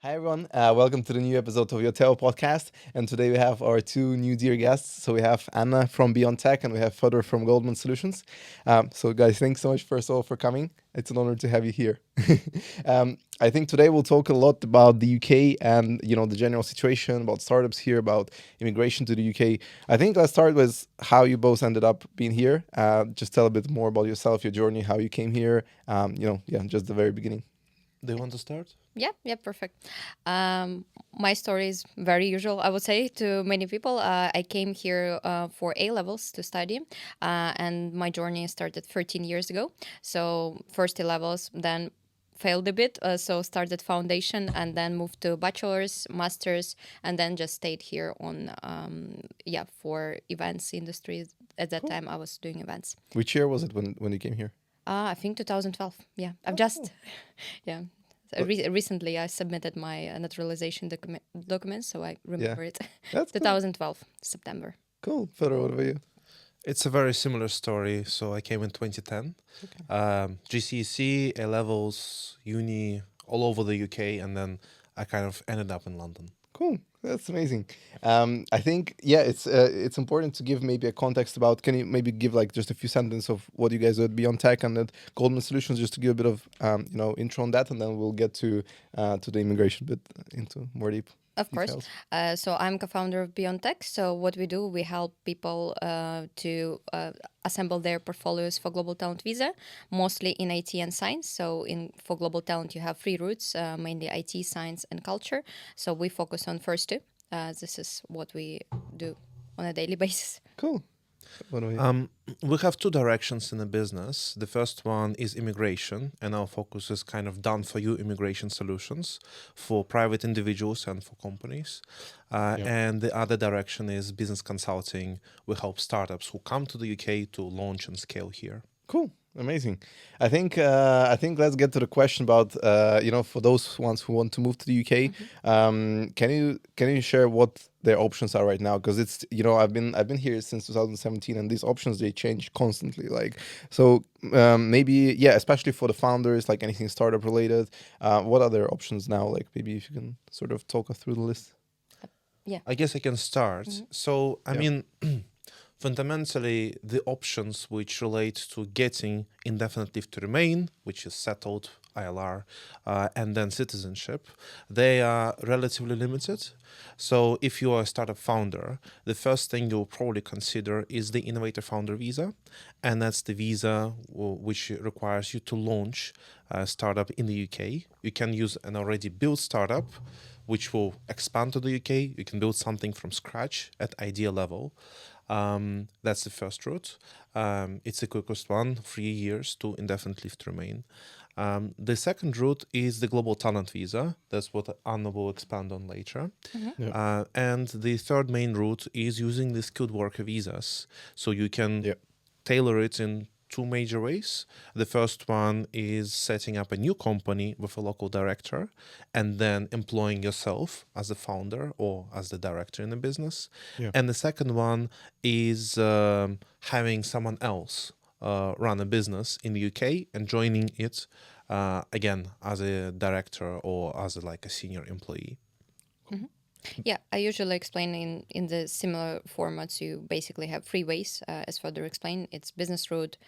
Hi everyone, welcome to the new episode of Yotewo podcast. And today we have our two new dear guests. So we have Anna from Beyond Tech and we have Fedor from Goldman Solutions. So guys, thanks so much first of all for coming. It's an honor to have you here. I think today we'll talk a lot about the UK and the general situation about startups here, about immigration to the UK. I think let's start with how you both ended up being here. Just tell a bit more about yourself, your journey, how you came here. Just the very beginning. Do you want to start? Yeah, perfect. My story is very usual, I would say, to many people. I came here for A levels to study, and my journey started 13 years ago. So, first A levels, then failed a bit, so started foundation and then moved to bachelor's, master's, and then just stayed here on, for events industry. At that Cool. time, I was doing events. Which year was it when you came here? I think 2012. Yeah, I've Oh, just, cool. yeah. But- Recently, I submitted my naturalization documents, so I remember it. That's cool. 2012, September. Cool. Fedor, what about you? It's a very similar story. So I came in 2010. GCSE, A levels, uni, all over the UK, and then I kind of ended up in London. Cool. That's amazing. I think it's important to give maybe a context about. Can you maybe give like just a few sentences of what you guys do at Beyond Tech and at Goldman Solutions, just to give a bit of intro on that, and then we'll get to the immigration bit into more deep Of course. details. So I'm co-founder of Beyond Tech. So what we do, we help people to assemble their portfolios for Global Talent Visa, mostly in IT and science. So for Global Talent, you have three routes, mainly IT, science, and culture. So we focus on first two. This is what we do on a daily basis. Cool. What about you? We have two directions in the business. The first one is immigration, and our focus is kind of done for you immigration solutions for private individuals and for companies. And the other direction is business consulting. We help startups who come to the UK to launch and scale here. Cool. Amazing. I think let's get to the question about for those ones who want to move to the UK. Can you share what their options are right now? Because it's I've been here since 2017 and these options they change constantly. Like so maybe especially for the founders, like anything startup related. What are their options now? Like maybe if you can sort of talk us through the list. I guess I can start. So, I Yeah. mean, fundamentally, the options which relate to getting indefinite leave to remain, which is settled ILR, and then citizenship, they are relatively limited. So, if you are a startup founder, the first thing you'll probably consider is the Innovator Founder Visa, and that's the visa which requires you to launch a startup in the UK. You can use an already built startup which will expand to the UK. You can build something from scratch at idea level. That's the first route. It's the quickest one, 3 years to indefinite leave to remain. The second route is the Global Talent Visa. That's what Anna will expand on later. And the third main route is using the skilled worker visas. So you can tailor it in two major ways. The first one is setting up a new company with a local director and then employing yourself as a founder or as the director in the business. Yeah. And the second one is having someone else run a business in the UK and joining it again as a director or as a senior employee. Yeah, I usually explain in the similar formats. You basically have three ways, as further explained. It's business route,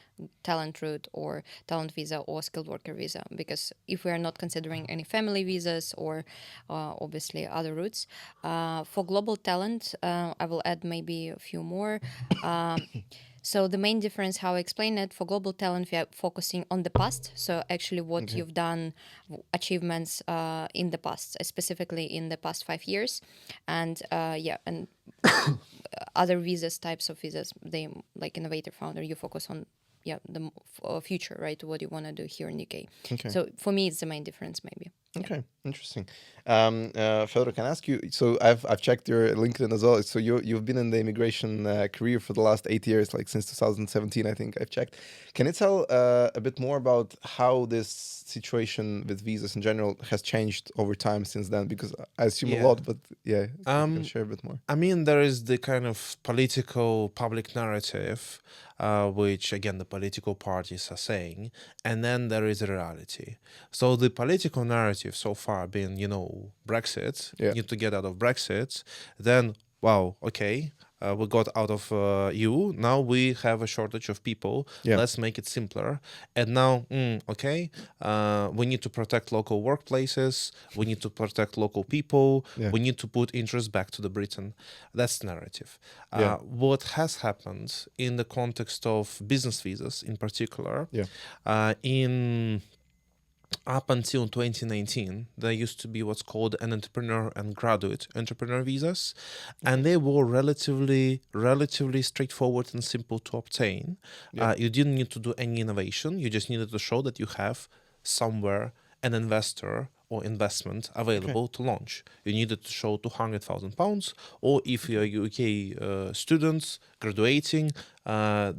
talent route, or talent visa or skilled worker visa. Because if we are not considering any family visas or obviously other routes, for global talent, I will add maybe a few more. So the main difference, how I explain it, for global talent, we are focusing on the past. So actually what you've done, achievements in the past, specifically in the past 5 years. And and other visas, types of visas, they like innovator founder, you focus on the future, right? What you want to do here in UK. Okay. So for me, it's the main difference maybe. Okay, interesting. Fedor, can I ask you? So I've checked your LinkedIn as well. So you've been in the immigration career for the last 8 years, like since 2017, I think I've checked. Can you tell a bit more about how this situation with visas in general has changed over time since then? Because I assume a lot, but if you can share a bit more. I mean, there is the kind of political public narrative, which again, the political parties are saying, and then there is a reality. So the political narrative narrative so far been, Brexit, Yeah. need to get out of Brexit, then, wow, okay, we got out of EU, now we have a shortage of people, Yeah. let's make it simpler. And now, okay, we need to protect local workplaces, we need to protect local people, Yeah. we need to put interest back to the Britain. That's the narrative. Yeah. What has happened in the context of business visas in particular, in up until 2019, there used to be what's called an entrepreneur and graduate entrepreneur visas, and they were relatively straightforward and simple to obtain. Yeah. You didn't need to do any innovation. You just needed to show that you have somewhere an investor or investment available to launch. You needed to show £200,000, or if you're a UK student graduating,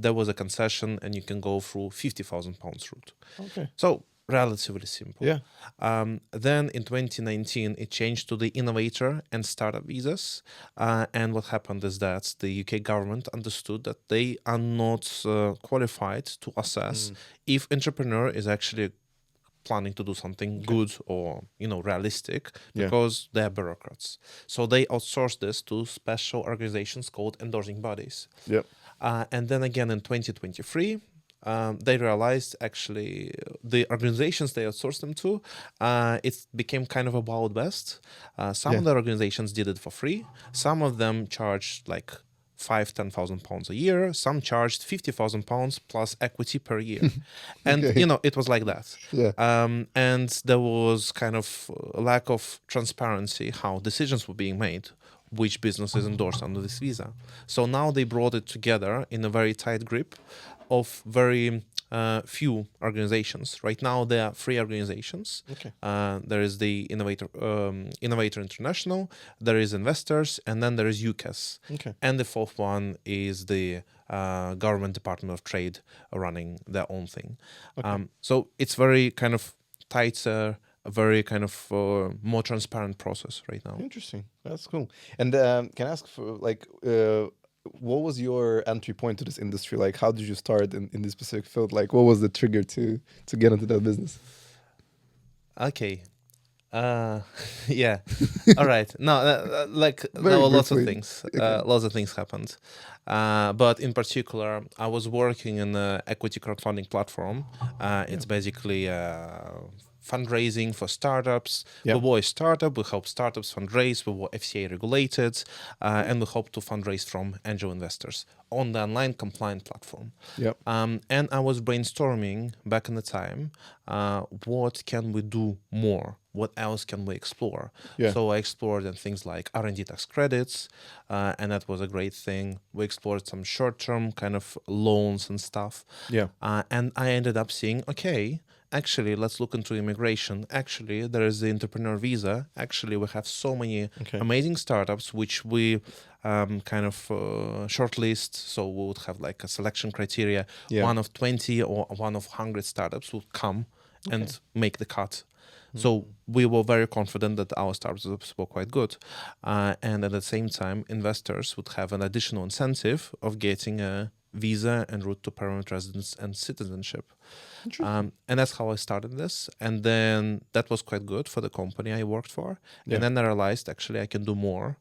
there was a concession and you can go through £50,000 route. Okay. So relatively simple. Yeah. Then in 2019, it changed to the innovator and startup visas. And what happened is that the UK government understood that they are not qualified to assess if entrepreneur is actually planning to do something good or realistic, because they're bureaucrats. So they outsourced this to special organizations called endorsing bodies. Yep. And then again in 2023, they realized actually the organizations they outsourced them to, it became kind of a wild west. Some of the organizations did it for free. Some of them charged like £5,000-10,000 a year. Some charged £50,000 plus equity per year. And, it was like that. Yeah. And there was kind of a lack of transparency how decisions were being made, which business is endorsed under this visa. So now they brought it together in a very tight grip of very few organizations. Right now there are 3 organizations. Okay. There is the Innovator International, there is Investors, and then there is UCAS. Okay. And the 4th one is the Government Department of Trade running their own thing. Okay. So it's very kind of tighter, a very kind of more transparent process right now. Interesting. That's cool. And can I ask for what was your entry point to this industry? Like, how did you start in this specific field? Like, what was the trigger to get into that business? Okay. Yeah. All right. No, there Very were lots of briefly. things. Okay. Lots of things happened. But in particular, I was working in an equity crowdfunding platform. It's basically fundraising for startups. Yeah. We were a startup. We help startups fundraise. We were FCA regulated, and we hope to fundraise from angel investors on the online compliant platform. Yep. And I was brainstorming back in the time, what can we do more? What else can we explore? Yeah. So I explored things like R&D tax credits, and that was a great thing. We explored some short-term kind of loans and stuff. Yeah. And I ended up seeing, okay, actually, let's look into immigration. Actually, there is the entrepreneur visa. Actually, we have so many amazing startups which we kind of shortlist. So we would have like a selection criteria. Yeah. One of 20 or one of 100 startups would come and make the cut. So we were very confident that our startups were quite good. And at the same time, investors would have an additional incentive of getting a visa and route to permanent residence and citizenship. And that's how I started this. And then that was quite good for the company I worked for. Yeah. And then I realized actually I can do more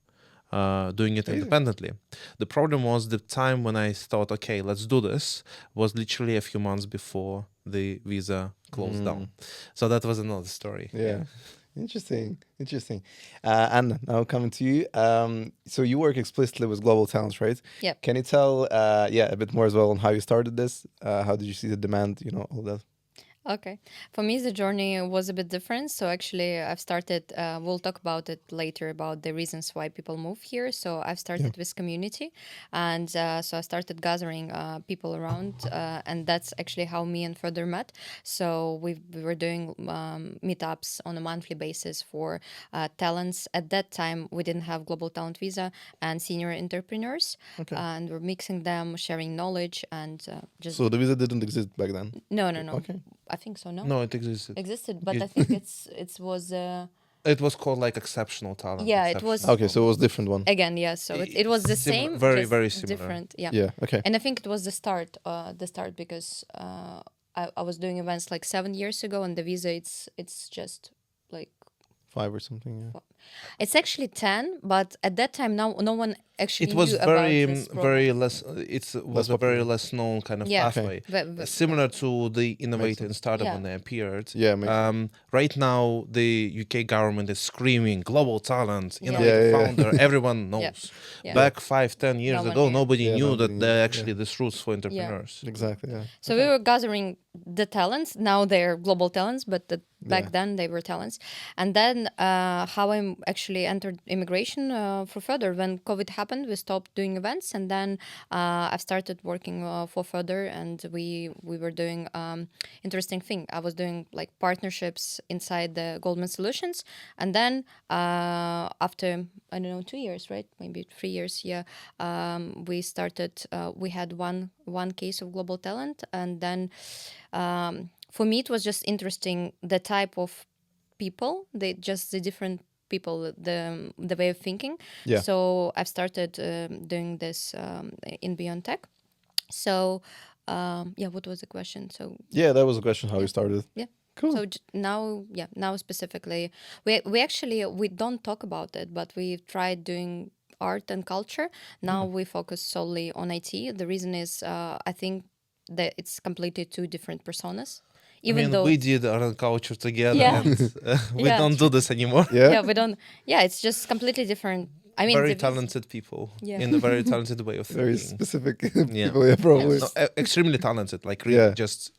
doing it independently. The problem was the time when I thought, okay, let's do this, was literally a few months before the visa closed down. So that was another story. Yeah. Interesting. Anna, now coming to you. So you work explicitly with global talents, right? Yep. Can you tell, a bit more as well on how you started this? How did you see the demand? All that. Okay. For me, the journey was a bit different. So actually, I've started, we'll talk about it later, about the reasons why people move here. So I've started with community. And so I started gathering people around. And that's actually how me and Fedor met. So we were doing meetups on a monthly basis for talents. At that time, we didn't have global talent visa and senior entrepreneurs. Okay. And we're mixing them, sharing knowledge, and just... So the visa didn't exist back then? No. Okay. I think so. No. No, it existed. Existed, but I think it was. It was called like exceptional talent. Yeah, it was- Okay, so it was different one. Again, yeah. So it was the Similar- same, very, just very similar. different. Yeah. Yeah. Okay. And I think it was the start because I was doing events like 7 years ago, and the visa it's just like 5 or something. Yeah. It's actually 10, but at that time, now no one actually It was knew about very, this very program. less. It was Less a very popular. less known kind of Yeah. pathway, similar to the Innovating sense. startup Yeah. when they appeared. Yeah, makes sense. Right now, the UK government is screaming global talent, Yeah. innovative Yeah, yeah, yeah. founder. Everyone Yeah. knows. Yeah. Back 5, 10 years No one ago, knew. nobody Yeah, knew nobody that knew. they're Yeah. actually this roots for entrepreneurs. Exactly. Yeah. So we were gathering the talents. Now they're global talents, but back Yeah. then they were talents. And then how I actually entered immigration for Fedor. When COVID happened, we stopped doing events, and then I've started working for Fedor, and we were doing interesting thing. I was doing like partnerships inside the Goldman solutions, and then after I don't know 2 years, right? Maybe 3 years. Yeah, we started. We had one case of global talent, and then for me it was just interesting the type of people, the different people, the way of thinking. Yeah. So I've started doing this in Beyond Tech. So yeah, what was the question? So Yeah, that was a question how you started. yeah. Cool. So now specifically, we actually we don't talk about it, but we've tried doing art and culture. Now we focus solely on IT. The reason is I think that it's completely two different personas. I Even mean, though we did art and culture together, Yeah. and we Yeah, don't do this anymore. Yeah. yeah, we don't. Yeah, it's just completely different. I mean, Very the talented people Yeah. in a very talented way of Very thinking. specific Yeah. people. Yeah, probably. No, extremely talented. Like really, Yeah. just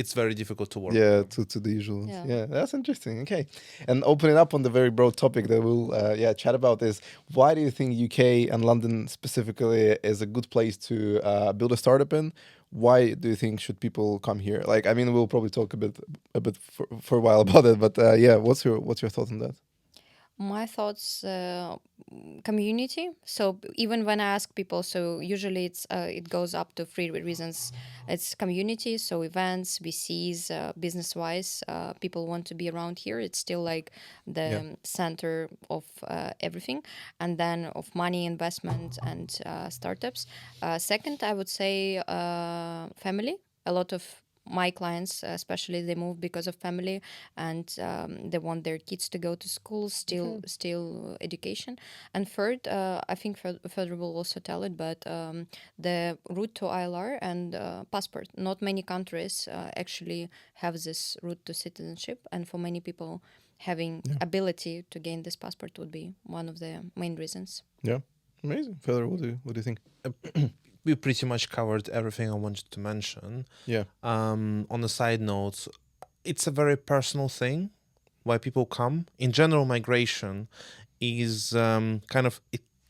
it's very difficult to work. Yeah, with. to the usual ones. Yeah. Yeah, that's interesting. Okay, and opening up on the very broad topic that we'll chat about is why do you think UK and London specifically is a good place to build a startup in? Why do you think should people come here? Like, I mean, we'll probably talk a bit for a while about it, but yeah, what's your thought on that? My thoughts, community. So even when I ask people, so usually it goes up to three reasons. It's community, so events, VCs, business wise, people want to be around here. It's still like the center of everything, and then of money, investment, and startups. Second, I would say family. A lot of my clients, especially, they move because of family, and they want their kids to go to school, still education. And third, I think Fedor will also tell it, but the route to ILR and passport. Not many countries actually have this route to citizenship, and for many people, having ability to gain this passport would be one of the main reasons. Yeah, amazing. Fedor, what do you think? We pretty much covered everything I wanted to mention. Yeah, On a side note, it's a very personal thing why people come. In general, migration is kind of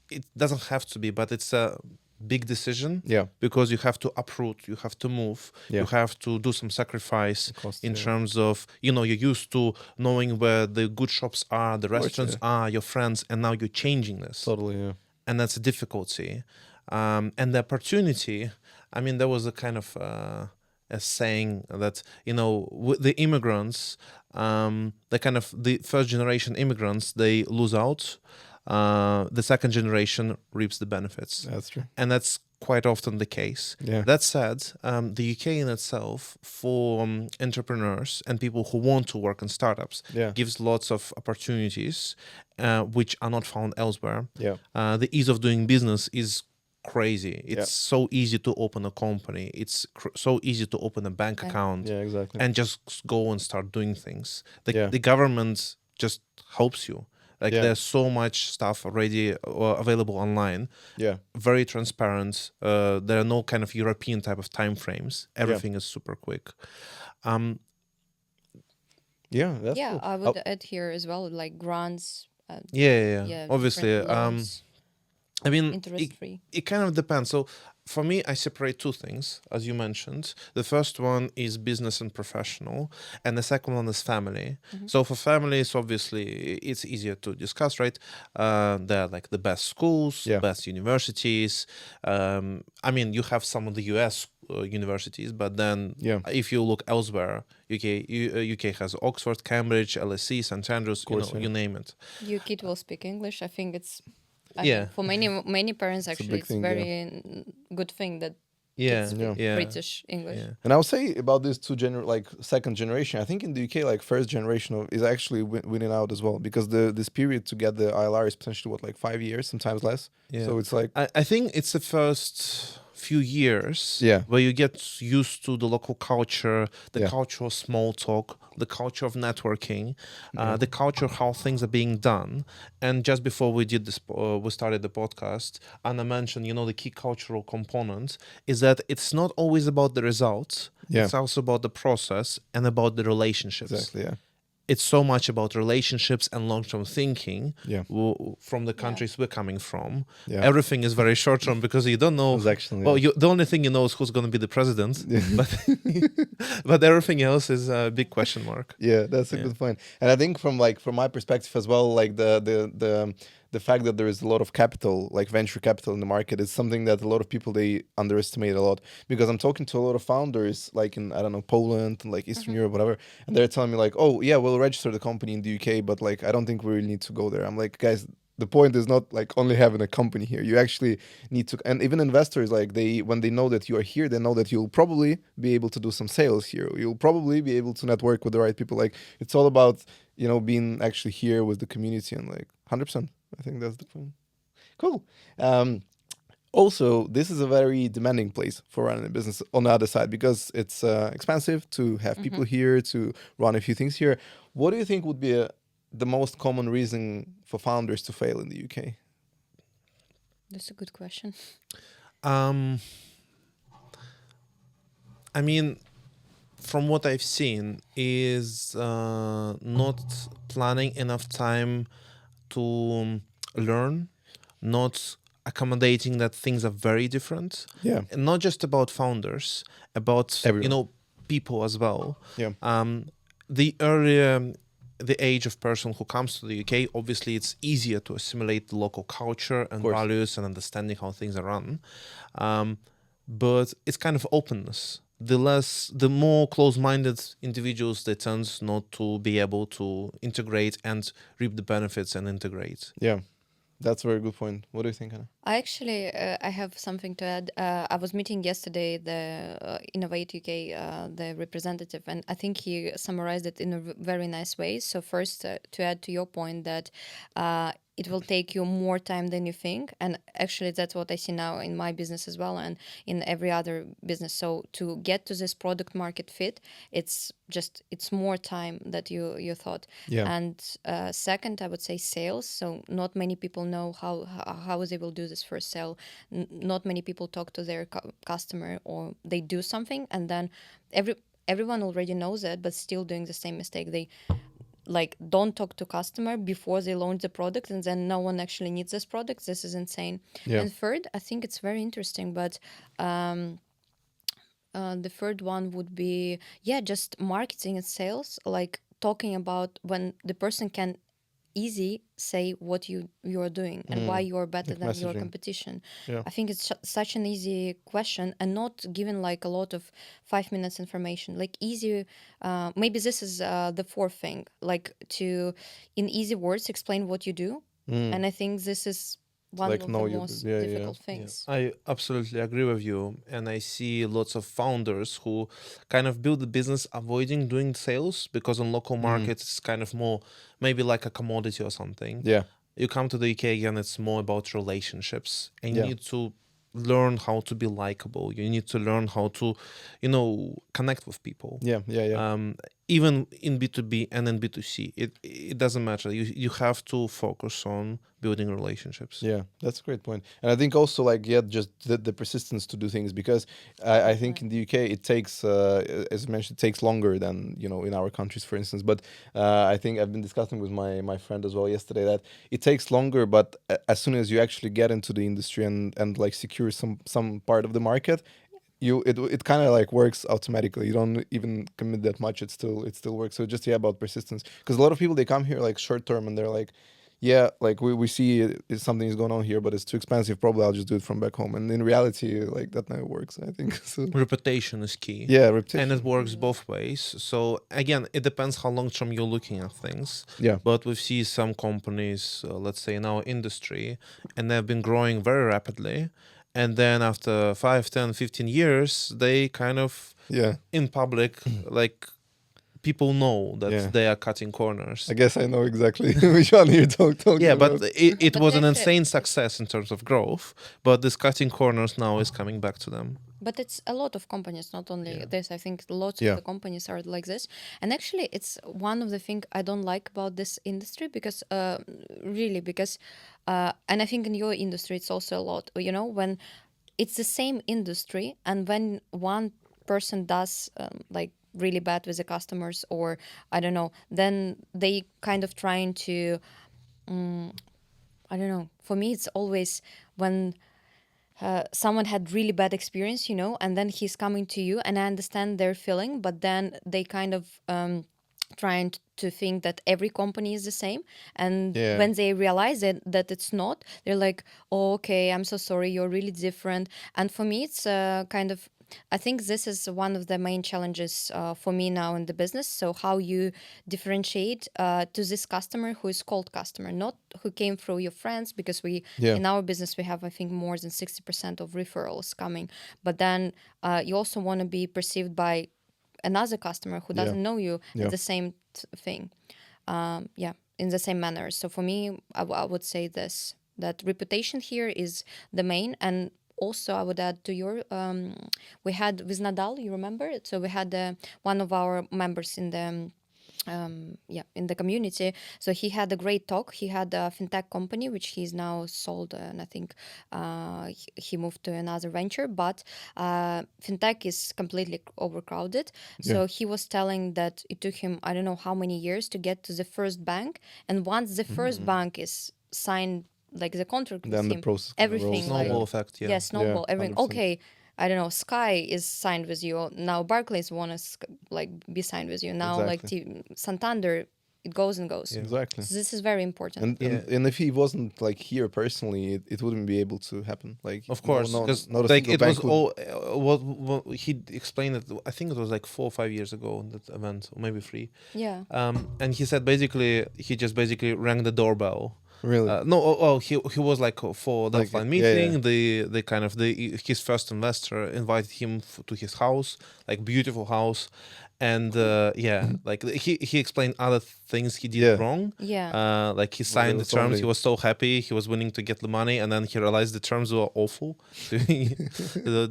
it doesn't have to be, but it's a big decision. yeah, Because you have to uproot, you have to move, Yeah. you have to do some sacrifice cost, in yeah. terms of, you're used to knowing where the good shops are, the restaurants are, your friends, and now you're changing this. totally. Yeah, And that's a difficulty. And the opportunity, I mean, there was a kind of a saying that, with the immigrants, the first generation immigrants, they lose out. The second generation reaps the benefits. that's true. And that's quite often the case. Yeah. That said, the UK in itself, for entrepreneurs and people who want to work in startups, Yeah. gives lots of opportunities which are not found elsewhere. Yeah. The ease of doing business is crazy. It's so easy to open a company. It's so easy to open a bank account Yeah, exactly. and just go and start doing things. Yeah. The government just helps you. Like Yeah. there's so much stuff already available online. Yeah. Very transparent. There are no kind of European type of time frames. Everything is super quick. Yeah, that's Yeah, cool. I would add here as well, like grants. Yeah. Obviously, different loans, I mean, interest free. it kind of depends. So for me, I separate two things, as you mentioned. The first one is business and professional, and the second one is family. So for families, obviously, it's easier to discuss, right? They're like the best schools, Yeah. best universities. I mean, you have some of the US universities, but then if you look elsewhere, UK has Oxford, Cambridge, LSE, St Andrews, you name it. Your kid will speak English. I think it's. I Yeah. mean, for many parents, actually, big it's thing, very good thing that Yeah, speak yeah, British English. yeah. And I would say about this like second generation. I think in the UK, like first generation is actually winning out as well, because this period to get the ILR is potentially what, like 5 years, sometimes less. Yeah. So it's like, I think it's the first few years Yeah. where you get used to the local culture, the Yeah. culture of small talk, the culture of networking, the culture of how things are being done. And just before we did this, we started the podcast, Anna mentioned, the key cultural component is that it's not always about the results. Yeah. It's also about the process and about the relationships. Exactly. Yeah. It's so much about relationships and long-term thinking. Yeah. From the countries we're coming from. Yeah. Everything is very short-term because you don't know. Exactly. Well, Yeah. the only thing you know is who's going to be the president, but but everything else is a big question mark. Yeah, that's a good point. And I think from my perspective as well, like the fact that there is a lot of capital, like venture capital in the market, is something that a lot of people, they underestimate a lot. Because I'm talking to a lot of founders, like in, I don't know, Poland and like Eastern Europe, whatever, and they're telling me like, oh yeah, we'll register the company in the UK, but like I don't think we really need to go there. I'm like, guys, the point is not like only having a company here. You actually need to, and even investors, like when they know that you are here, they know that you'll probably be able to do some sales here. You'll probably be able to network with the right people. Like it's all about, being actually here with the community, and like 100%. I think that's the point. Cool. Also, this is a very demanding place for running a business on the other side, because it's expensive to have people here, to run a few things here. What do you think would be the most common reason for founders to fail in the UK? That's a good question. I mean, from what I've seen, is not planning enough time to learn, not accommodating that things are very different. Yeah. And not just about founders, about Everyone. people as well. Yeah. The earlier the age of person who comes to the UK, obviously it's easier to assimilate the local culture and course. values and understanding how things are run. But it's kind of openness. The more close-minded individuals, they tend not to be able to integrate and reap the benefits and integrate. Yeah. That's a very good point. What do you think, Anna? I have something to add. I was meeting yesterday the Innovate UK, the representative, and I think he summarized it in a very nice way. So first, to add to your point that it will take you more time than you think, and actually that's what I see now in my business as well, and in every other business. So to get to this product market fit, it's more time that you thought. Yeah. And second, I would say sales. So not many people know how they will do this first sale. Not many people talk to their customer, or they do something and then everyone already knows that, but still doing the same mistake. They like don't talk to customer before they launch the product, and then no one actually needs this product. This is insane. Yeah. And third, I think it's very interesting, but the third one would be just marketing and sales, like talking about when the person can easy say what you're doing and why you're better Like than your messaging. competition. Yeah. I think it's such an easy question, and not given like a lot of 5 minutes information, like easy. Maybe this is the fourth thing, like to in easy words explain what you do. And I think this is one Like of the know your most yeah, yeah. difficult things. I absolutely agree with you. And I see lots of founders who kind of build the business avoiding doing sales because on local markets it's kind of more maybe like a commodity or something. Yeah. You come to the UK again, it's more about relationships. And you Yeah. need to learn how to be likable. You need to learn how to, connect with people. Yeah. Yeah. Yeah. Even in B2B and in B2C, it doesn't matter. You have to focus on building relationships. Yeah, that's a great point. And I think also just the persistence to do things, because I think in the UK it takes, as you mentioned, it takes longer than, in our countries, for instance. But I think I've been discussing with my friend as well yesterday that it takes longer, but as soon as you actually get into the industry and like secure some part of the market, it kind of like works automatically. You don't even commit that much. It still works. So just about persistence, because a lot of people, they come here like short term and they're like, yeah, like we see something is going on here, but it's too expensive. Probably I'll just do it from back home. And in reality, like that never works, I think. So Reputation is key. yeah, reputation. And it works both ways. So again, it depends how long term you're looking at things. Yeah. But we see some companies, let's say in our industry, and they've been growing very rapidly. and then after 5, 10, 15 years, they kind of Yeah. in public, like people know that Yeah. they are cutting corners. I guess I know exactly which one you're talking Yeah, about. but it But was an that's insane success in terms of growth. But this cutting corners now is coming back to them. But it's a lot of companies, not only Yeah. this. I think lots Yeah. of the companies are like this. And actually, it's one of the things I don't like about this industry because, really, because, and I think in your industry, it's also a lot, when it's the same industry and when one person does like really bad with the customers or I don't know, then they kind of trying to, I don't know, for me, it's always when someone had really bad experience, and then he's coming to you, and I understand their feeling, but then they kind of trying to think that every company is the same, and Yeah. when they realize that it's not, they're like, oh, okay, I'm so sorry, you're really different. And for me, it's kind of, I think this is one of the main challenges for me now in the business. So how you differentiate to this customer who is cold customer, not who came through your friends, because we Yeah. in our business we have I think more than 60% of referrals coming. But then you also want to be perceived by another customer who Yeah. doesn't know you Yeah. as the same thing. Yeah, in the same manner. So for me, I would say this, that reputation here is the main. And also I would add to your we had with Nadal, you remember it? So we had one of our members in the in the community. So he had a great talk. He had a fintech company which he's now sold, and I think he moved to another venture. But fintech is completely overcrowded. Yeah. So he was telling that it took him I don't know how many years to get to the first bank, and once the first bank is signed, like the contract with Then the him, process kind of rolls. everything like Snowball effect, yeah. yeah, snowball, everything. 100%. Okay, I don't know. Sky is signed with you now. Barclays want to like be signed with you now. Like Exactly. Santander, it goes and goes. Yeah. Exactly. So this is very important. And, Yeah. and if he wasn't like here personally, it wouldn't be able to happen. Like Of course, because not a like single it was bank would. all what he explained it. I think it was like 4 or 5 years ago that event, or maybe 3. Yeah. And he said basically he just basically rang the doorbell. Really? No, he was like for the Like, offline yeah, yeah. meeting. The kind of his first investor invited him to his house, like beautiful house, and like he explained other things he did Yeah. wrong. Yeah. Like he Well, signed there the was terms. only- He was so happy. He was willing to get the money, and then he realized the terms were awful. So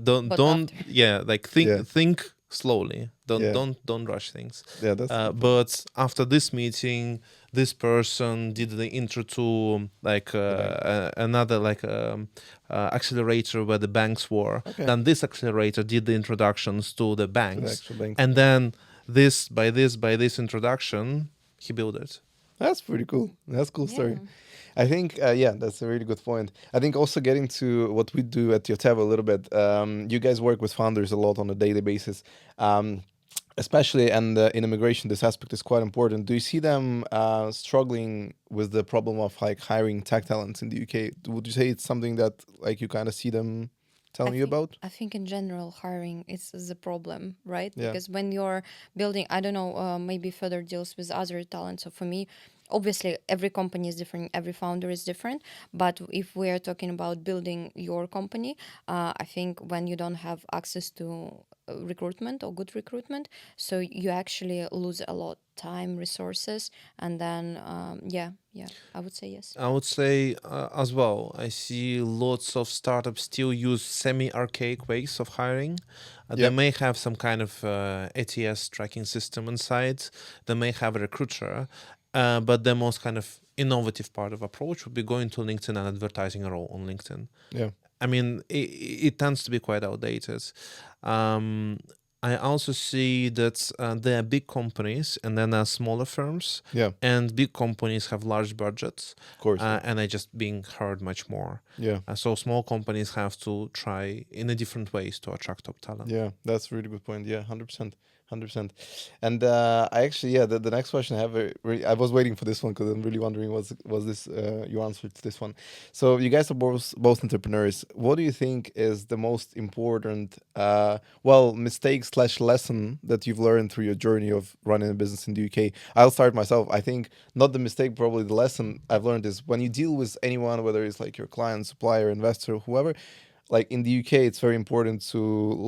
don't But don't after. yeah, like think Yeah. think slowly. Don't Yeah. don't rush things. Yeah, that's. But after this meeting, this person did the intro to like another like accelerator where the banks were. Okay. Then this accelerator did the introductions to the the banks, actual banks. and then this by this introduction, he built it. That's pretty cool. That's a cool story. Yeah. I think, yeah, that's a really good point. I think also getting to what we do at Yotewo a little bit, you guys work with founders a lot on a daily basis, especially, and in immigration, this aspect is quite important. Do you see them struggling with the problem of like hiring tech talents in the UK? Would you say it's something that like you kind of see them telling you about? I think in general hiring is the problem, right? Yeah. Because when you're building, I don't know, maybe Fedor deals with other talents. So for me, obviously every company is different, every founder is different. But if we are talking about building your company, I think when you don't have access to recruitment or good recruitment, so you actually lose a lot time, resources, and then yeah, I would say yes. I would say as well. I see lots of startups still use semi-archaic ways of hiring. They Yep. may have some kind of ATS tracking system inside. They may have a recruiter, but the most kind of innovative part of approach would be going to LinkedIn and advertising a role on LinkedIn. Yeah. I mean, it tends to be quite outdated. I also see that there are big companies and then there are smaller firms, Yeah. and big companies have large budgets, Of course. and are just being heard much more. Yeah. So small companies have to try in a different ways to attract top talent. Yeah, that's a really good point. Yeah, 100%. 100%. And I actually, yeah, the next question I have, I was waiting for this one because I'm really wondering was this your answer to this one. So you guys are both entrepreneurs. What do you think is the most important, mistake / lesson that you've learned through your journey of running a business in the UK? I'll start myself. I think not the mistake, probably the lesson I've learned is when you deal with anyone, whether it's like your client, supplier, investor, whoever, like in the UK, it's very important to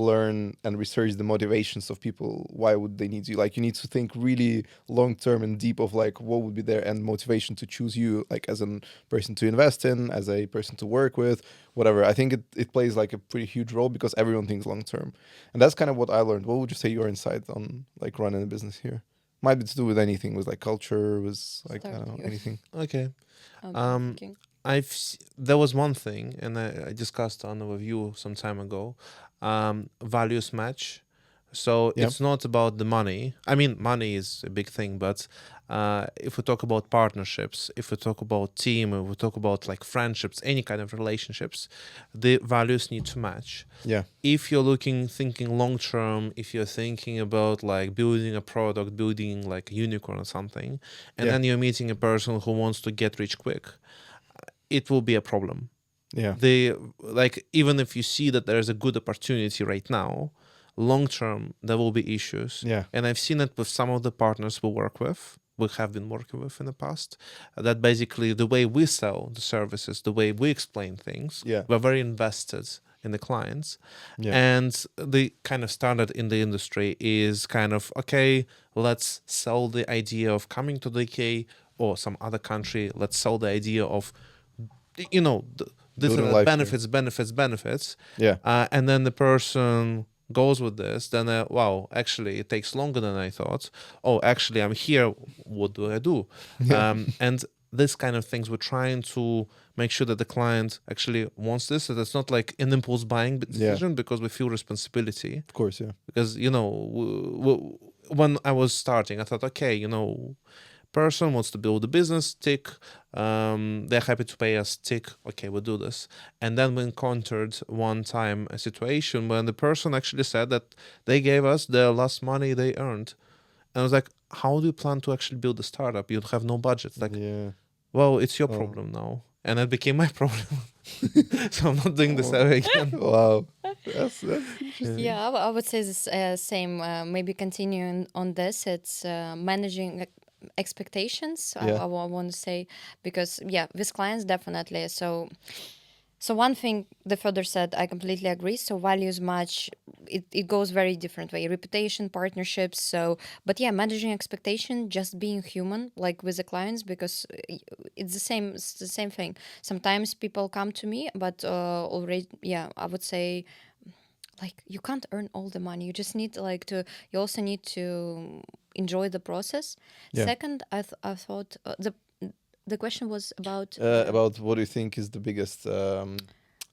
learn and research the motivations of people. Why would they need you? Like you need to think really long term and deep of like what would be their end motivation to choose you, like as a person to invest in, as a person to work with, whatever. I think it plays like a pretty huge role because everyone thinks long term, and that's kind of what I learned. What would you say your insight on like running a business here? Might be to do with anything, with like culture, with like I Start don't know you. anything. Okay. I'll be Um, thinking. there was one thing, and I discussed on with you some time ago. Values match. So Yeah, it's not about the money. I mean, money is a big thing, but if we talk about partnerships, if we talk about team, if we talk about like friendships, any kind of relationships, the values need to match. yeah, If you're thinking long term, if you're thinking about like building a product, building like a unicorn or something, and yeah, then you're meeting a person who wants to get rich quick, it will be a problem. yeah, They like even if you see that there's a good opportunity right now, long term there will be issues. yeah, And I've seen it with some of the partners we have been working with in the past, that basically the way we sell the services, the way we explain things, yeah, we're very invested in the clients. yeah, And the kind of standard in the industry is kind of, okay, let's sell the idea of coming to the UK or some other country, let's sell the idea of, this building and that, life here. benefits, Yeah, and then the person goes with this, then wow, actually it takes longer than I thought. Oh, actually I'm here, what do I do? yeah, And this kind of things, we're trying to make sure that the client actually wants this, so that's not like an impulse buying yeah. decision, because we feel responsibility. Of course, yeah, Because when I was starting, I thought, okay, person wants to build a business, tick. They're happy to pay us, tick. Okay, we'll do this. And then we encountered one time a situation when the person actually said that they gave us the last money they earned. And I was like, how do you plan to actually build a startup? You have no budget. Like, yeah. well, it's your Oh, problem now. And it became my problem. So I'm not doing this oh. ever again. Wow, that's Yeah. interesting. Yeah, I would say this same. Maybe continuing on this, it's managing expectations. Yeah, I want to say because yeah, with clients definitely. So one thing the further said, I completely agree. So values match. It goes very different way. Reputation, partnerships. So, but yeah, managing expectation, just being human, like with the clients, because it's the same. It's the same thing. Sometimes people come to me, but already, yeah, I would say like you can't earn all the money. You just need like to. You also need to enjoy the process. yeah. Second, I thought the question was about. About what do you think is the biggest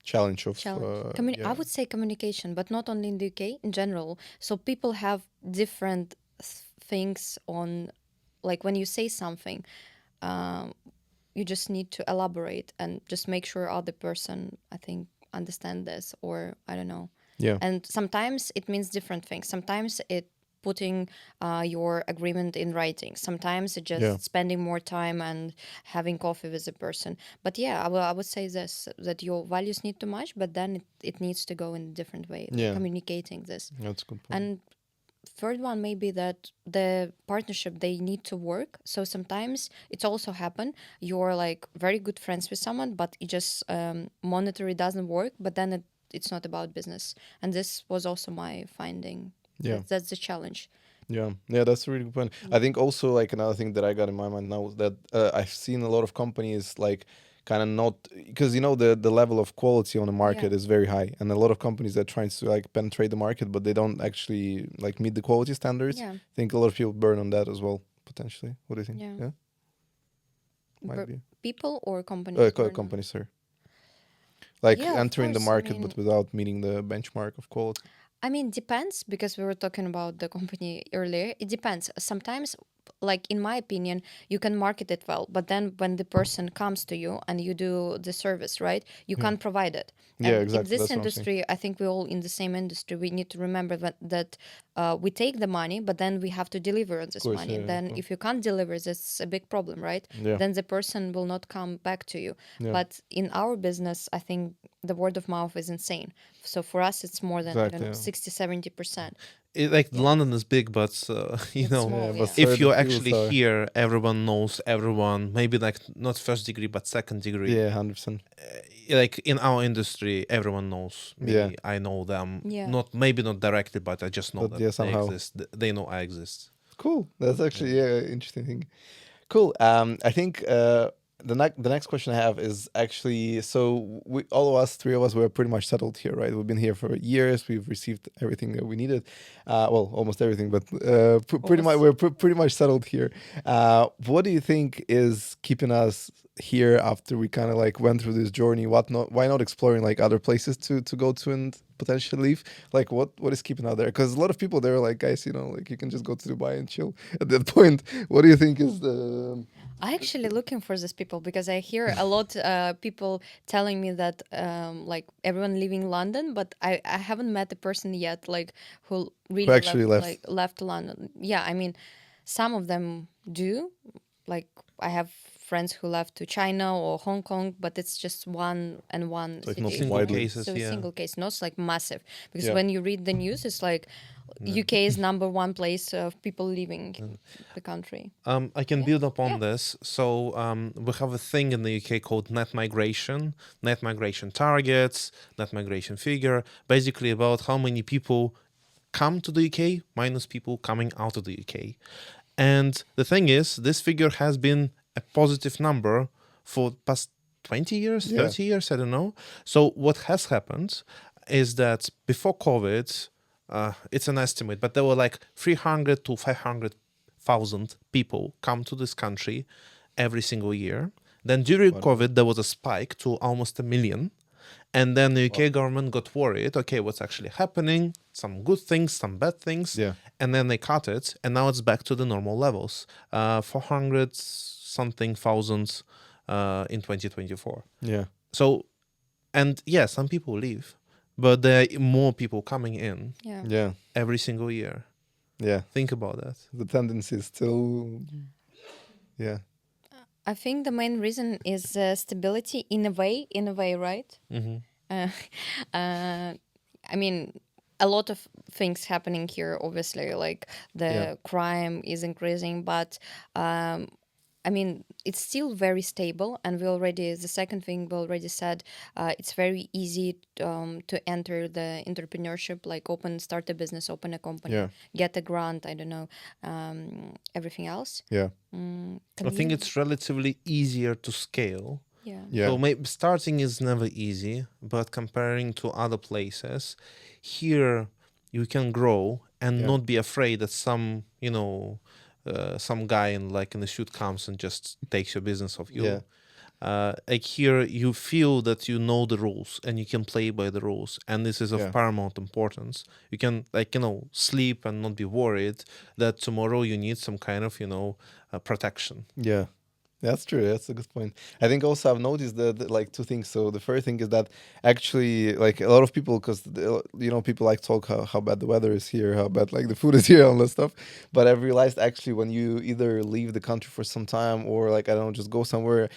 challenge of Challenge. I yeah, would say communication, but not only in the UK, in general. So people have different things on, like when you say something, um, you just need to elaborate and just make sure other person, I think, understand this, or I don't know. yeah, And sometimes it means different things. Sometimes it putting your agreement in writing. Sometimes it yeah, just spending more time and having coffee with the person. But yeah, I would say this, that your values need to match, but then it needs to go in a different way, yeah. communicating this. That's a good point. And third one maybe that the partnership, they need to work. So sometimes it's also happen you're like very good friends with someone, but it just monetary doesn't work, but then it's not about business. And this was also my finding. Yeah, That's the challenge. yeah, yeah. That's a really good point. I think also like another thing that I got in my mind now is that I've seen a lot of companies like kind of not because the level of quality on the Yeah. market is very high, and a lot of companies that trying to like penetrate the market, but they don't actually like meet the quality standards. Yeah. I think a lot of people burn on that as well potentially. What do you think? Yeah. Yeah, might be. People or companies burn on- Companies, sir. Like Yeah, of entering the course. I market, mean, but without meeting the benchmark of quality. depends because we were talking about the company earlier. It depends. Sometimes, like in my opinion, you can market it well, but then when the person comes to you and you do the service, right, you Yeah. can't provide it. Yeah, And in exactly. this That's what I'm saying. industry, I think we're all in the same industry. We need to remember that we take the money, but then we have to deliver on Of this course, money. yeah, Then, if you can't deliver, that's a big problem, right? yeah, Then the person will not come back to you. yeah, But in our business, I think the word of mouth is insane. So for us, it's more than, I don't exactly. know, Yeah. 60, 70%. like London is big, but you It's know, small, Yeah, but yeah. so if the you're fields actually are. here, everyone knows everyone. Maybe like not first degree, but second degree. Yeah, 100%. Like in our industry, everyone knows me. Yeah. I know them. Yeah. Maybe not directly, but I just know But that yeah, they somehow. exist. They know I exist. Cool. That's actually interesting thing. Cool. I think the next question I have is actually, so we, all of us, three of us, we're pretty much settled here, right? We've been here for years. We've received everything that we needed. Well, almost everything, but pretty much Almost. we're pretty much settled here. What do you think is keeping us here after we kind of like went through this journey? What not? Why not exploring like other places to go to and potentially leave? Like what is keeping out there? Because a lot of people they're like, guys, you know, like you can just go to Dubai and chill. At that point, what do you think is the I actually looking for these people because I hear a lot people telling me that like everyone leaving London, but I haven't met a person yet like who who really actually left? like left London. Yeah, I mean, some of them do. Like I have friends who left to China or Hong Kong, but it's just one and one Like not situation. Single widely. cases, So a yeah. single case, not like massive. Because Yeah. when you read the news, it's like UK is number one place of people leaving the country. I can Yeah. build upon Yeah. this. So we have a thing in the UK called net migration targets, net migration figure, basically about how many people come to the UK minus people coming out of the UK. And the thing is, this figure has been a positive number for past 20 years, Yeah. 30 years, I don't know. So what has happened is that before COVID, it's an estimate, but there were like 300 to 500,000 people come to this country every single year. Then during COVID, there was a spike to almost 1 million. And then the UK government got worried, okay, what's actually happening? Some good things, some bad things. Yeah. And then they cut it, and now it's back to the normal levels. 400 something thousands in 2024. Yeah. So, and yeah, some people leave, but there are more people coming in Yeah. Yeah. every single year. Yeah. Think about that. The tendency is still. Yeah. I think the main reason is stability in a way, right? Hmm. Uh, uh, I mean, a lot of things happening here, obviously, like the Yeah. crime is increasing, but I mean, it's still very stable. And we already, the second thing we already said, it's very easy to enter the entrepreneurship, like start a business, open a company, Yeah. get a grant, I don't know, everything else. Yeah. I think Convenient. it's relatively easier to scale. Yeah. Yeah. So maybe starting is never easy, but comparing to other places, here you can grow and Yeah. not be afraid that some, some guy in a suit comes and just takes your business off you. Yeah. Like here, you feel that you know the rules and you can play by the rules, and this is of Yeah. paramount importance. You can sleep and not be worried that tomorrow you need some kind of protection. Yeah. That's true. That's a good point. I think also I've noticed that like two things. So the first thing is that actually like a lot of people, because people like talk how bad the weather is here, how bad like the food is here, all that stuff. But I've realized actually when you either leave the country for some time or like I don't know, just go somewhere,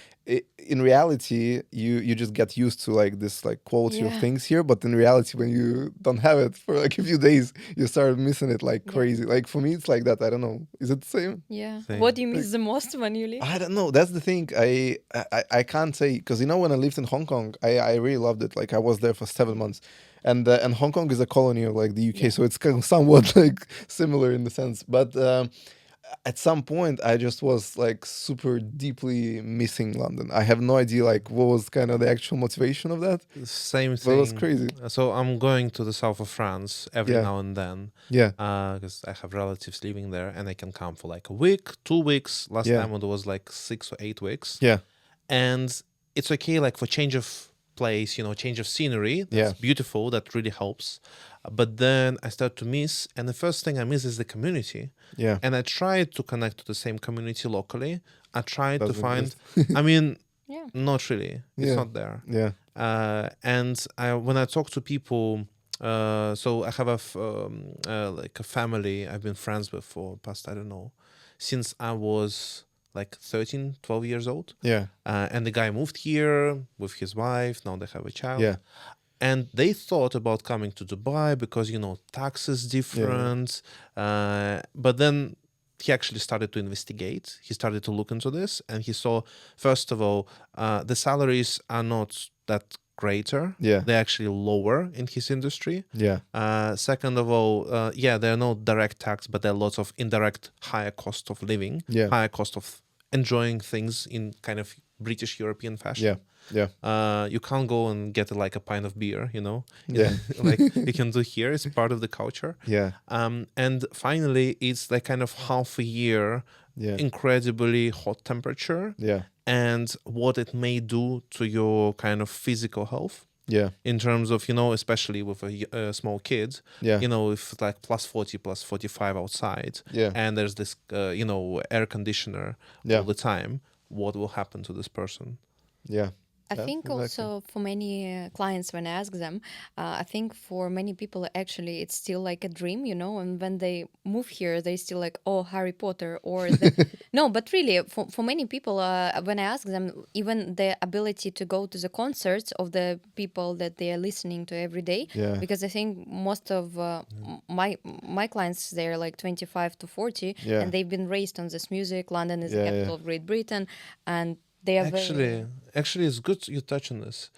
in reality you just get used to like this like quality of Yeah. things here. But in reality, when you don't have it for like a few days, you start missing it like Yeah. crazy. Like for me, it's like that. I don't know. Is it the same? Yeah. Same. What do you miss the most when you leave? I don't know. That's the thing. I can't say because when I lived in Hong Kong, I really loved it. Like I was there for 7 months, and Hong Kong is a colony of like the UK, Yeah. so it's kind of somewhat like similar in the sense. But at some point, I just was like super deeply missing London. I have no idea like what was kind of the actual motivation of that. Same But it thing. was crazy. So I'm going to the south of France every Yeah. now and then Yeah, because I have relatives living there, and I can come for like a week, 2 weeks. Last Yeah. time it was like 6 or 8 weeks. yeah, And it's okay, like for change of place, change of scenery. That's Yeah. beautiful. That really helps. But then I start to miss, and the first thing I miss is the community. yeah. And I tried to connect to the same community locally. I tried to Doesn't find. exist. I mean, Yeah. not really. It's Yeah. not there. Yeah, And when I talk to people, so I have like a family I've been friends with for past, I don't know, since I was like 13, 12 years old. yeah, And the guy moved here with his wife. Now they have a child. yeah, and they thought about coming to Dubai because tax is different. But then he actually started to investigate. He started to look into this, and he saw, first of all, the salaries are not that greater. Yeah. They're actually lower in his industry. Yeah. Second of all, there are no direct tax, but there are lots of indirect higher cost of living, Yeah. higher cost of enjoying things in kind of British European fashion. Yeah. You can't go and get like a pint of beer, Yeah. like you can do here. It's part of the culture. Yeah. And finally, it's like kind of half a year, Yeah. incredibly hot temperature, Yeah. and what it may do to your kind of physical health Yeah. in terms of, especially with a small kid, Yeah. if it's like plus 40, plus 45 outside, Yeah. and there's this, air conditioner Yeah. all the time, what will happen to this person? Yeah. I Yeah, think exactly. also for many clients, when I ask them, I think for many people, actually, it's still like a dream, and when they move here, they still like, oh, Harry Potter or no, but really, for many people, when I ask them, even the ability to go to the concerts of the people that they are listening to every day, Yeah. because I think most of my clients, they're like 25 to 40, Yeah. and they've been raised on this music. London is the Yeah, capital yeah. of Great Britain, and they are very... Actually, it's good you touch on this,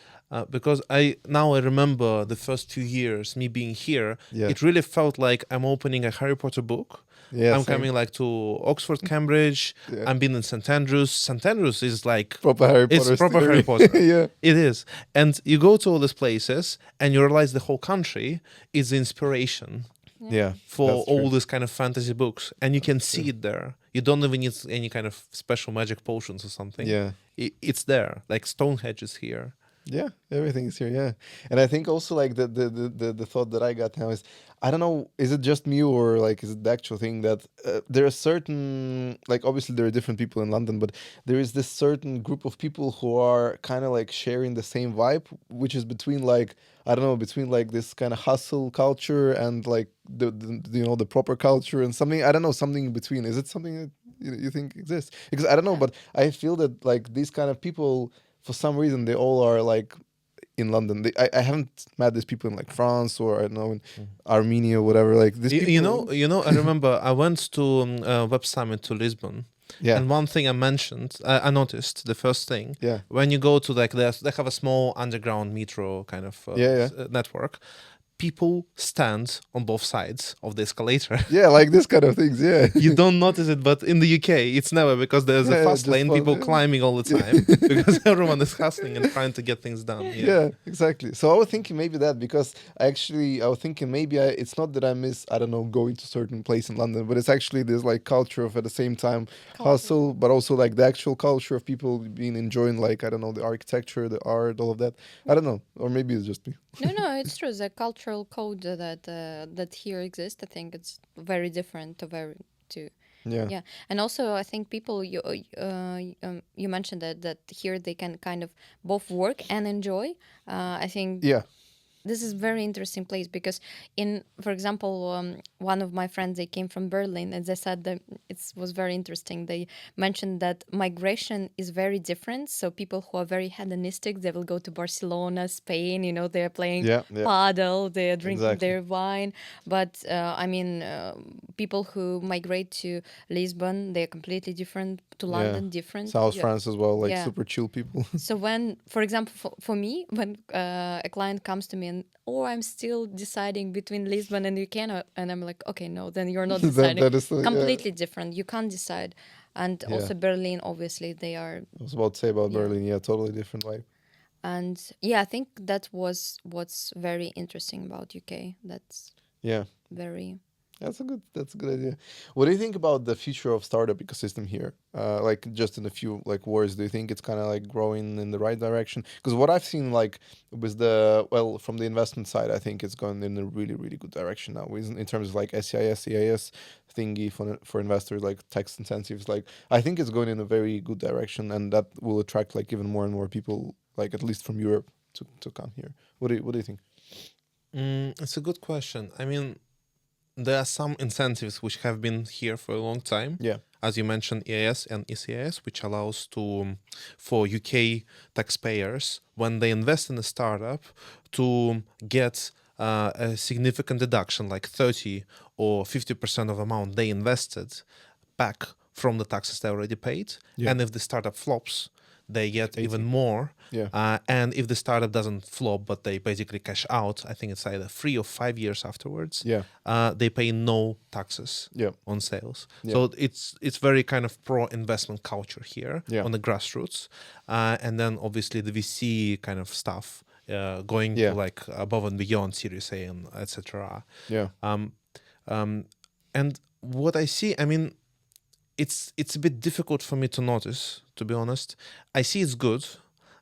because I remember the first few years me being here. Yeah. It really felt like I'm opening a Harry Potter book. Yeah, I'm same. coming like to Oxford, Cambridge. Yeah. I'm been in St Andrews. St Andrews is like Proper Harry Potter. it's proper story. Harry Potter. Yeah. It is, and you go to all these places and you realize the whole country is the inspiration Yeah. for that's all true. these kind of fantasy books, and you can see it there. You don't even need any kind of special magic potions or something. Yeah. It's there. Like Stonehenge is here. Yeah, everything is here. Yeah, and I think also like the thought that I got now is, I don't know, is it just me or like is it the actual thing that there are certain, like obviously there are different people in London, but there is this certain group of people who are kind of like sharing the same vibe, which is between like, I don't know, between like this kind of hustle culture and like the the proper culture and something, I don't know, something in between. Is it something that you think exists? Because I don't know, but I feel that like these kind of people, for some reason, they all are like in London. I haven't met these people in like France or I don't know in Armenia or whatever. Like these people, I remember I went to Web Summit to Lisbon. Yeah. And one thing I mentioned, I noticed the first thing, Yeah. when you go to like they have a small underground metro kind of network. People stand on both sides of the escalator. Yeah, like this kind of things. Yeah. You don't notice it, but in the UK, it's never, because there's Yeah, a fast just lane, fun, people yeah. climbing all the time because everyone is hustling and trying to get things done. Yeah, exactly. So I was thinking maybe that, because I was thinking maybe it's not that I miss, I don't know, going to certain place in London, but it's actually this like culture of at the same time hustle, but also like the actual culture of people being enjoying like, I don't know, the architecture, the art, all of that. I don't know, or maybe it's just me. No, it's true. The cultural code that here exists, I think it's very different to Yeah. yeah. And also, I think people you mentioned that here they can kind of both work and enjoy. I think Yeah. this is very interesting place because for example, one of my friends, they came from Berlin, and they said that it was very interesting. They mentioned that migration is very different. So people who are very hedonistic, they will go to Barcelona, Spain. They're playing Yeah. paddle, they're drinking Exactly. their wine. But people who migrate to Lisbon, they're completely different. To London, different. South Yeah. France as well, like Yeah. super chill people. So when, for example, for me, when a client comes to me and, I'm still deciding between Lisbon and UK, and I'm like, okay, no, then you're not deciding. that is Completely different. You can't decide. And Yeah. also Berlin, obviously, they are. I was about to say about Yeah. Berlin. Yeah, totally different vibe. And yeah, I think that was what's very interesting about UK. That's Yeah. very. That's a good idea. What do you think about the future of startup ecosystem here? Like just in a few like words, do you think it's kind of like growing in the right direction? Because what I've seen like with from the investment side, I think it's going in a really really good direction now. In terms of like SEIS, EIS thingy for investors, like tax incentives. Like I think it's going in a very good direction, and that will attract like even more and more people, like at least from Europe, to come here. What do you think? It's a good question. I mean, there are some incentives which have been here for a long time. Yeah. as you mentioned, EIS and ECIS, which allows for UK taxpayers, when they invest in a startup, to get a significant deduction, like 30 or 50% of amount they invested back from the taxes they already paid. Yeah. And if the startup flops, they get 80. even more. Yeah. And if the startup doesn't flop, but they basically cash out, I think it's either 3 or 5 years afterwards, Yeah. they pay no taxes Yeah. on sales. Yeah. So it's very kind of pro-investment culture here Yeah. on the grassroots. And then obviously the VC kind of stuff going Yeah. to like above and beyond Series A and etc. Yeah. And what I see, I mean, it's a bit difficult for me to notice, to be honest. I see it's good.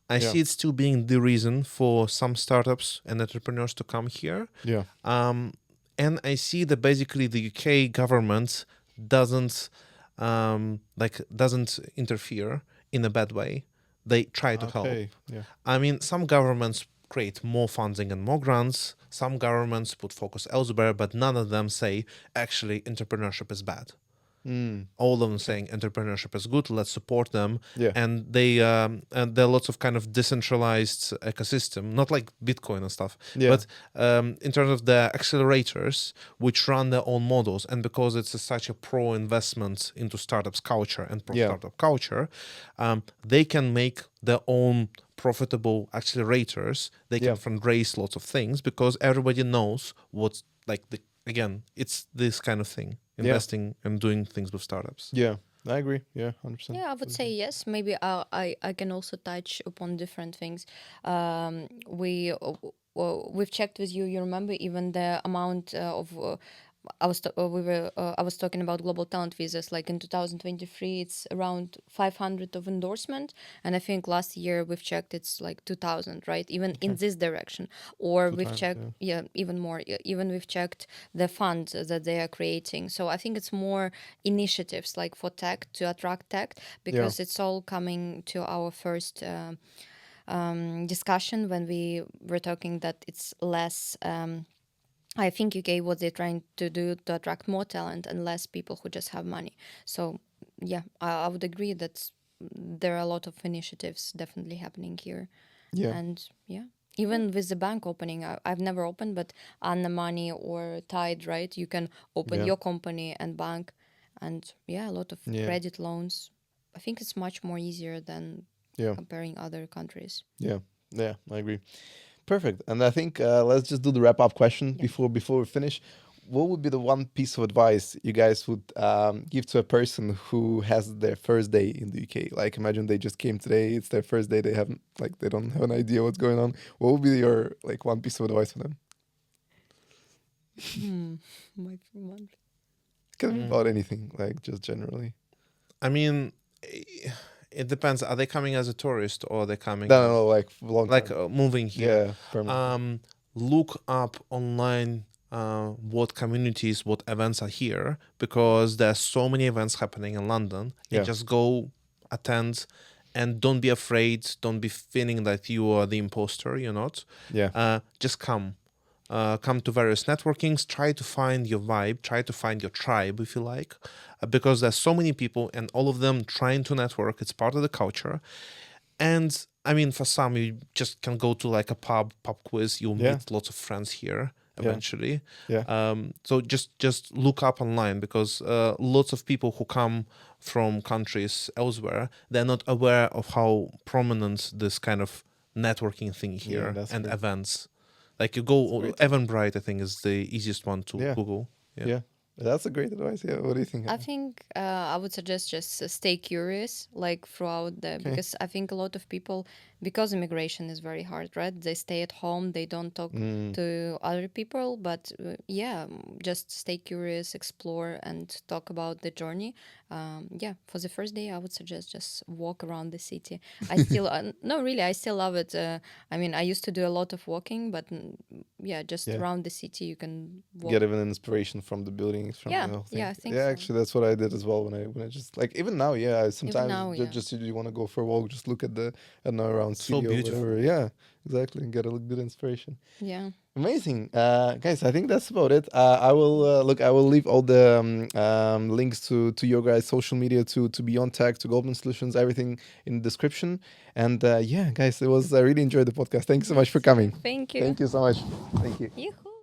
I Yeah. see it still being the reason for some startups and entrepreneurs to come here. Yeah. And I see that basically the UK government doesn't doesn't interfere in a bad way. They try to help. Okay. Yeah. I mean, some governments create more funding and more grants. Some governments put focus elsewhere, but none of them say actually entrepreneurship is bad. All of them saying entrepreneurship is good, let's support them. Yeah. And and there are lots of kind of decentralized ecosystem, not like Bitcoin and stuff, Yeah. but in terms of the accelerators which run their own models. And because it's such a pro investment into startups culture and pro startup culture, they can make their own profitable accelerators. They can fundraise lots of things because everybody knows what's like again, it's this kind of thing, investing and doing things with startups. Yeah. I agree. Yeah. 100%. Yeah, I would say yes. Maybe I can also touch upon different things. We've checked with you. You remember even the amount of I was talking about global talent visas. Like in 2023, it's around 500 of endorsement, and I think last year we've checked it's like 2,000, right? Even in this direction, or we've checked, even more. Even we've checked the funds that they are creating. So I think it's more initiatives like for tech to attract tech, because it's all coming to our first discussion when we were talking that it's less. I think UK, what they're trying to do to attract more talent and less people who just have money. So yeah, I would agree that there are a lot of initiatives definitely happening here. Yeah. And yeah, even with the bank opening, I've never opened, but Anna Money or Tide, right? You can open your company and bank, and a lot of credit loans. I think it's much more easier than comparing other countries. Yeah. Yeah. I agree. Perfect. And I think let's just do the wrap up question before we finish. What would be the one piece of advice you guys would give to a person who has their first day in the UK? Like, imagine they just came today; it's their first day. They haven't, like, they don't have an idea what's going on. What would be your one piece of advice for them? My one. Can be about anything, like just generally. I mean, it depends. Are they coming as a tourist or are they coming? No, like long like time. Moving here. Yeah, permanently. Look up online what communities, what events are here, because there's so many events happening in London. And just go attend, and don't be afraid. Don't be feeling that you are the imposter. You're not. Just come. Come to various networkings, try to find your vibe, try to find your tribe, if you like, because there's so many people and all of them trying to network. It's part of the culture. And I mean, for some, you just can go to like a pub quiz. You'll meet lots of friends here eventually. So just look up online, because lots of people who come from countries elsewhere, they're not aware of how prominent this kind of networking thing here and events. Like you go, Eventbrite, I think, is the easiest one to Google. Yeah, that's a great advice. Yeah, what do you think? I think I would suggest just stay curious, like throughout because I think a lot of people, because immigration is very hard, right? They stay at home, they don't talk to other people, but just stay curious, explore, and talk about the journey. For the first day, I would suggest just walk around the city. I still, no, really, I still love it. I mean, I used to do a lot of walking, but just around the city, you can walk. Get even inspiration from the buildings, from the whole thing. I think so. Actually, that's what I did as well when I just, like, even now, I sometimes now, just you want to go for a walk, just look at the around around So studio, beautiful. whatever. Yeah, exactly. And get a good inspiration. Yeah. Amazing, guys. I think that's about it. I will look. I will leave all the links to your guys' social media, to Beyond Tech, to Goldman Solutions, everything in the description. And yeah, guys, it was. I really enjoyed the podcast. Thank you so much for coming. Thank you. Thank you so much. Thank you. Yoo-hoo.